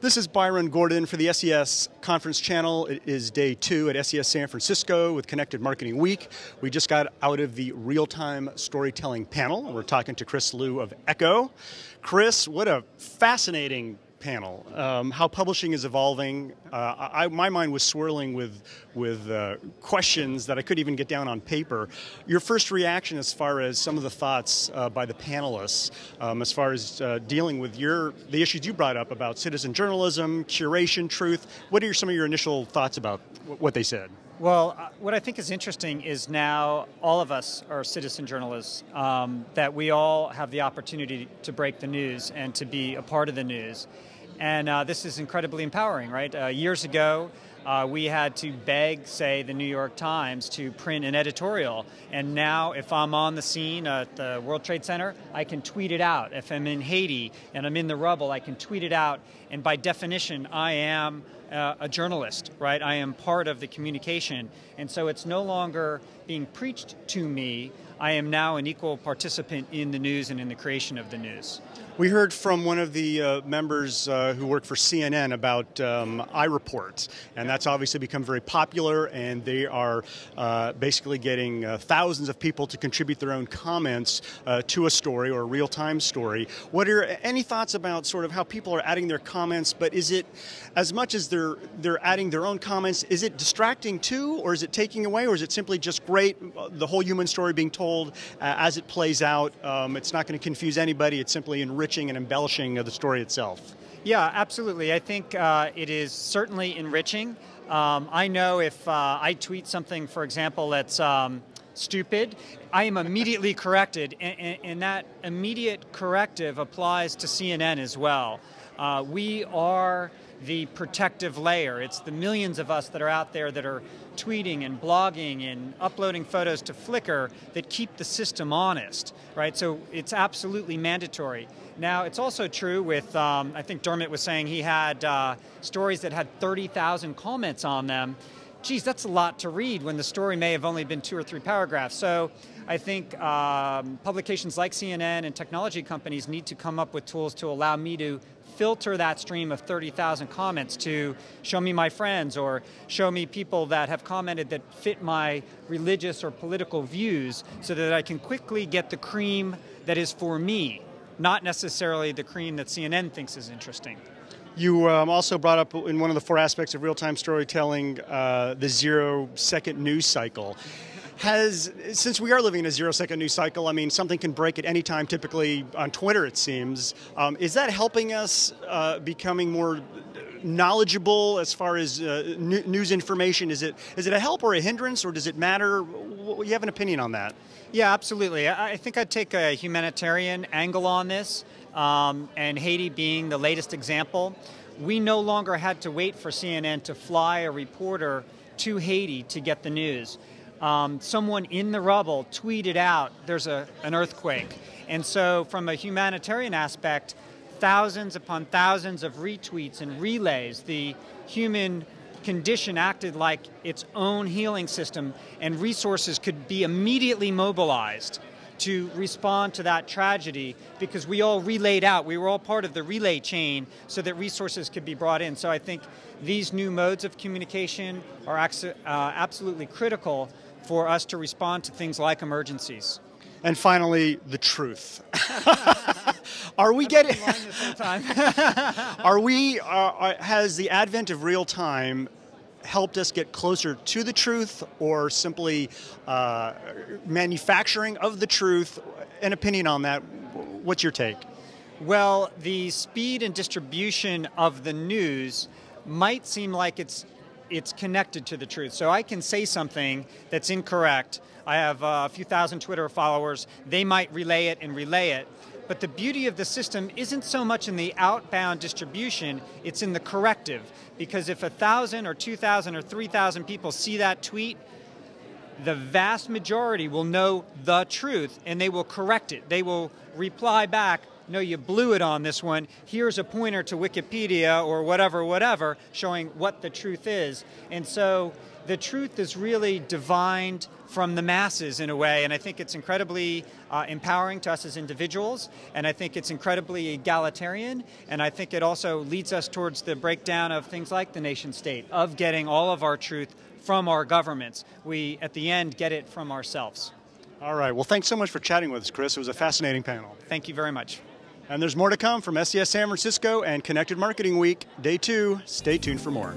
This is Byron Gordon for the SES Conference Channel. It is day 2 at SES San Francisco with Connected Marketing Week. We just got out of the real-time storytelling panel. We're talking to Chris Liu of Echo. Chris, what a fascinating panel. How publishing is evolving. My mind was swirling with questions that I couldn't even get down on paper. Your first reaction as far as some of the thoughts by the panelists, as far as dealing with the issues you brought up about citizen journalism, curation, truth. What are some of your initial thoughts about what they said? Well, what I think is interesting is now all of us are citizen journalists, that we all have the opportunity to break the news and to be a part of the news. And this is incredibly empowering, right? Years ago, we had to beg, say, the New York Times to print an editorial. And now, if I'm on the scene at the World Trade Center, I can tweet it out. If I'm in Haiti and I'm in the rubble, I can tweet it out. And by definition, I am a journalist, right? I am part of the communication. And so it's no longer being preached to me. I am now an equal participant in the news and in the creation of the news. We heard from one of the members who work for CNN about iReport, and that's obviously become very popular, and they are basically getting thousands of people to contribute their own comments to a story or a real-time story. What are any thoughts about sort of how people are adding their comments, but is it, as much as they're adding their own comments, is it distracting too, or is it taking away, or is it simply just great, the whole human story being told as it plays out? It's not going to confuse anybody, it's simply enriching and embellishing of the story itself. Yeah, absolutely. I think it is certainly enriching. I know if I tweet something, for example, that's stupid, I am immediately corrected, and that immediate corrective applies to CNN as well. We are the protective layer. It's the millions of us that are out there that are tweeting and blogging and uploading photos to Flickr that keep the system honest, right? So it's absolutely mandatory. Now, it's also true with, I think Dermot was saying he had stories that had 30,000 comments on them. Geez, that's a lot to read when the story may have only been 2 or 3 paragraphs. So I think publications like CNN and technology companies need to come up with tools to allow me to filter that stream of 30,000 comments to show me my friends or show me people that have commented that fit my religious or political views so that I can quickly get the cream that is for me, not necessarily the cream that CNN thinks is interesting. You also brought up in one of the 4 aspects of real-time storytelling the 0-second news cycle. Since we are living in a 0-second news cycle, I mean, something can break at any time, typically on Twitter, it seems. Is that helping us becoming more knowledgeable as far as news information? Is it a help or a hindrance, or does it matter? You have an opinion on that? Yeah, absolutely. I think I'd take a humanitarian angle on this, and Haiti being the latest example. We no longer had to wait for CNN to fly a reporter to Haiti to get the news. Someone in the rubble tweeted out there's an earthquake. And so from a humanitarian aspect, thousands upon thousands of retweets and relays, the human condition acted like its own healing system, and resources could be immediately mobilized to respond to that tragedy because we all relayed out. We were all part of the relay chain so that resources could be brought in. So I think these new modes of communication are absolutely critical for us to respond to things like emergencies. And finally, the truth. Are we getting? Has the advent of real time helped us get closer to the truth, or simply manufacturing of the truth? An opinion on that? What's your take? Well, the speed and distribution of the news might seem like it's connected to the truth. So I can say something that's incorrect. I have a few thousand Twitter followers. They might relay it. But the beauty of the system isn't so much in the outbound distribution, it's in the corrective. Because if 1,000 or 2,000 or 3,000 people see that tweet, the vast majority will know the truth and they will correct it. They will reply back, no, you blew it on this one. Here's a pointer to Wikipedia or whatever, showing what the truth is. And so the truth is really divined from the masses in a way, and I think it's incredibly empowering to us as individuals, and I think it's incredibly egalitarian, and I think it also leads us towards the breakdown of things like the nation state, of getting all of our truth from our governments. We, at the end, get it from ourselves. All right. Well, thanks so much for chatting with us, Chris. It was a fascinating panel. Thank you very much. And there's more to come from SES San Francisco and Connected Marketing Week, Day 2. Stay tuned for more.